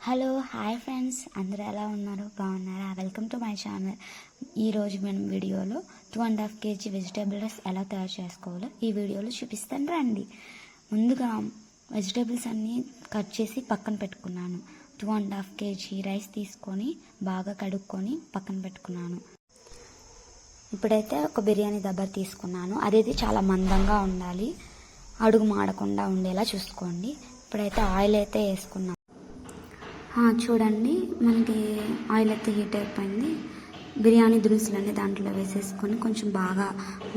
Hello hi friends, అందరూ ఎలా ఉన్నారు? బాగున్నారా? Welcome to my channel. ఈరోజు మనం వీడియోలో 2.5 kg వెజిటేబుల్ రైస్ ఎలా తయారు చేసుకోవాలో ఈ వీడియోలో చూపిస్తాను రండి. ముందుగా వెజిటేబుల్స్ అన్నీ కట్ చేసి పక్కన పెట్టుకున్నాను. 2.5 kg రైస్ తీసుకొని బాగా కడుక్కొని పక్కన పెట్టుకున్నాను. ఇప్పుడైతే ఒక బిర్యానీ దబ్బర్ తీసుకున్నాను. అదేది చాలా మందంగా ఉండాలి, అడుగు మాడకుండా ఉండేలా చూసుకోండి. ఇప్పుడైతే ఆయిల్ అయితే వేసుకున్నాను. చూడండి, మనకి ఆయిల్ అయితే హీట్ అయిపోయింది. బిర్యానీ దినుసులన్నీ దాంట్లో వేసేసుకొని కొంచెం బాగా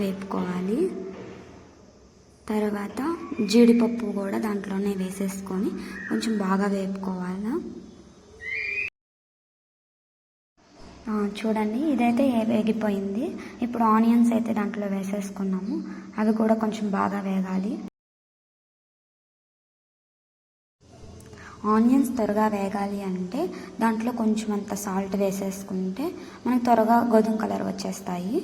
వేపుకోవాలి. తర్వాత జీడిపప్పు కూడా దాంట్లోనే వేసేసుకొని కొంచెం బాగా వేపుకోవాలి. చూడండి, ఇదైతే వేగిపోయింది. ఇప్పుడు ఆనియన్స్ అయితే దాంట్లో వేసేసుకున్నాము. అవి కూడా కొంచెం బాగా వేగాలి. ఆనియన్స్ త్వరగా వేగాలి అంటే దాంట్లో కొంచెం అంత సాల్ట్ వేసేసుకుంటే మనకు త్వరగా గోధుమ కలర్ వచ్చేస్తాయి.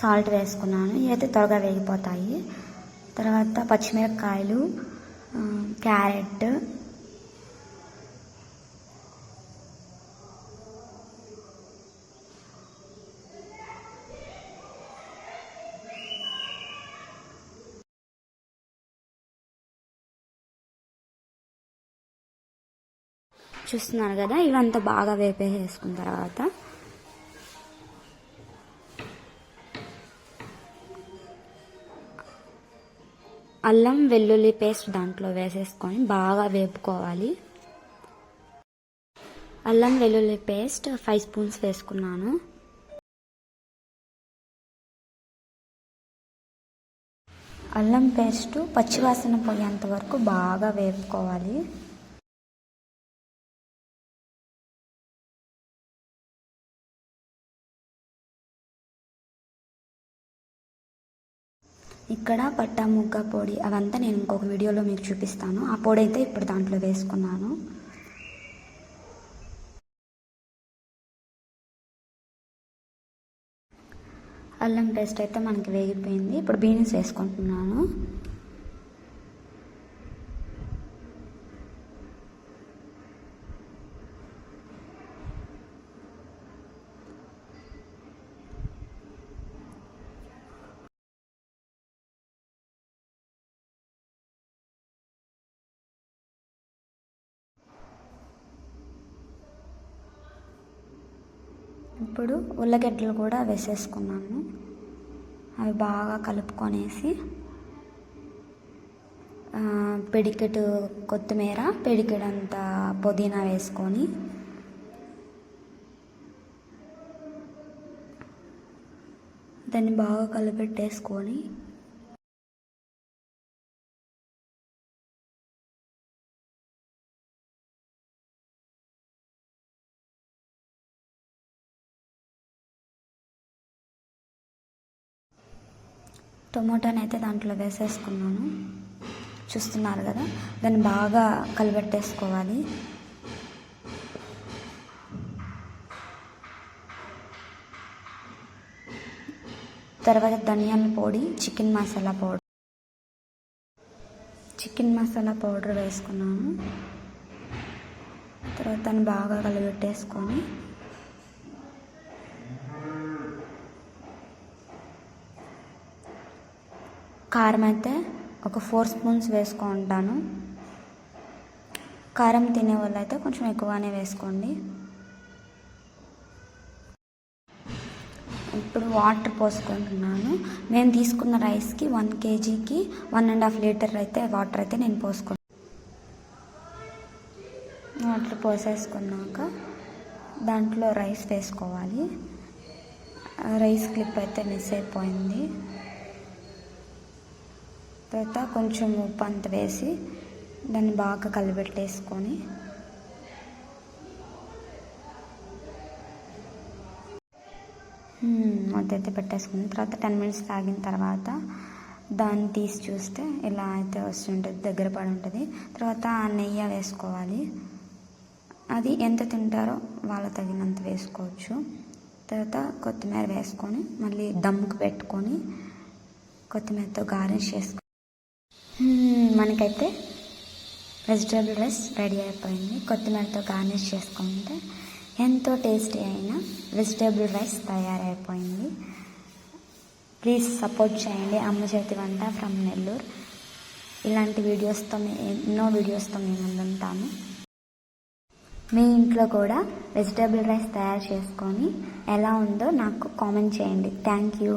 సాల్ట్ వేసుకున్నాను, ఇవైతే త్వరగా వేగిపోతాయి. తర్వాత పచ్చిమిరపకాయలు, క్యారెట్, చూస్తున్నారు కదా, ఇవంతా బాగా వేపేసుకున్న తర్వాత అల్లం వెల్లుల్లి పేస్ట్ దాంట్లో వేసేసుకొని బాగా వేపుకోవాలి. అల్లం వెల్లుల్లి పేస్ట్ 5 స్పూన్స్ వేసుకున్నాను. అల్లం పేస్ట్ పచ్చివాసన పోయేంత వరకు బాగా వేపుకోవాలి. ఇక్కడ పట్టా ముగ్గ పొడి అవంతా నేను ఇంకొక వీడియోలో మీకు చూపిస్తాను. ఆ పొడి అయితే ఇప్పుడు దాంట్లో వేసుకున్నాను. అల్లం పేస్ట్ అయితే మనకి వేగిపోయింది. ఇప్పుడు బీన్స్ వేసుకుంటున్నాను. ఇప్పుడు ఉల్లగడ్డలు కూడా వేసేసుకున్నాను. అవి బాగా కలుపుకొనేసి పిడికెడు కొత్తిమీర, పిడికెడంత పుదీనా వేసుకొని దాన్ని బాగా కలిపెట్టేసుకొని టొమాటోని అయితే దాంట్లో వేసేసుకున్నాను. చూస్తున్నారు కదా, దాన్ని బాగా కలిపెట్టేసుకోవాలి. తర్వాత ధనియాల పొడి, చికెన్ మసాలా పౌడర్ వేసుకున్నాను. తర్వాత దాన్ని బాగా కలిపెట్టేసుకొని కారం అయితే ఒక 4 స్పూన్స్ వేసుకుంటాను. కారం తినే వాళ్ళు అయితే కొంచెం ఎక్కువనే వేసుకోండి. ఇప్పుడు వాటర్ పోసుకుంటున్నాను. నేను తీసుకున్న రైస్కి 1 kgకి 1.5 లీటర్ అయితే వాటర్ అయితే నేను పోసుకున్నాను. వాటర్ పోసేసుకున్నాక దాంట్లో రైస్ వేసుకోవాలి. రైస్ క్లిప్ అయితే మిస్ అయిపోయింది. తర్వాత కొంచెం ఉప్పు అంత వేసి దాన్ని బాగా కలిపెట్టేసుకొని అదైతే పెట్టేసుకుని తర్వాత 10 మినిట్స్ తాగిన తర్వాత దాన్ని తీసి చూస్తే ఇలా అయితే వస్తుంటుంది, దగ్గర పడి ఉంటుంది. తర్వాత నెయ్యి వేసుకోవాలి. అది ఎంత తింటారో వాళ్ళ తగినంత వేసుకోవచ్చు. తర్వాత కొత్తిమీర వేసుకొని మళ్ళీ దమ్ముకు పెట్టుకొని కొత్తిమీరతో గార్నిష్ చేసుకో. మనకైతే వెజిటేబుల్ రైస్ రెడీ అయిపోయింది. కొత్తిమీరతో గార్నిష్ చేసుకుంటే ఎంతో టేస్టీ అయిన వెజిటేబుల్ రైస్ తయారైపోయింది. ప్లీజ్ సపోర్ట్ చేయండి అమ్మ చేతి వంట ఫ్రమ్ నెల్లూరు. ఇలాంటి వీడియోస్తో ఎన్నో వీడియోస్తో మేము ముందుంటాము. మీ ఇంట్లో కూడా వెజిటేబుల్ రైస్ తయారు చేసుకొని ఎలా ఉందో నాకు కామెంట్ చేయండి. Thank you.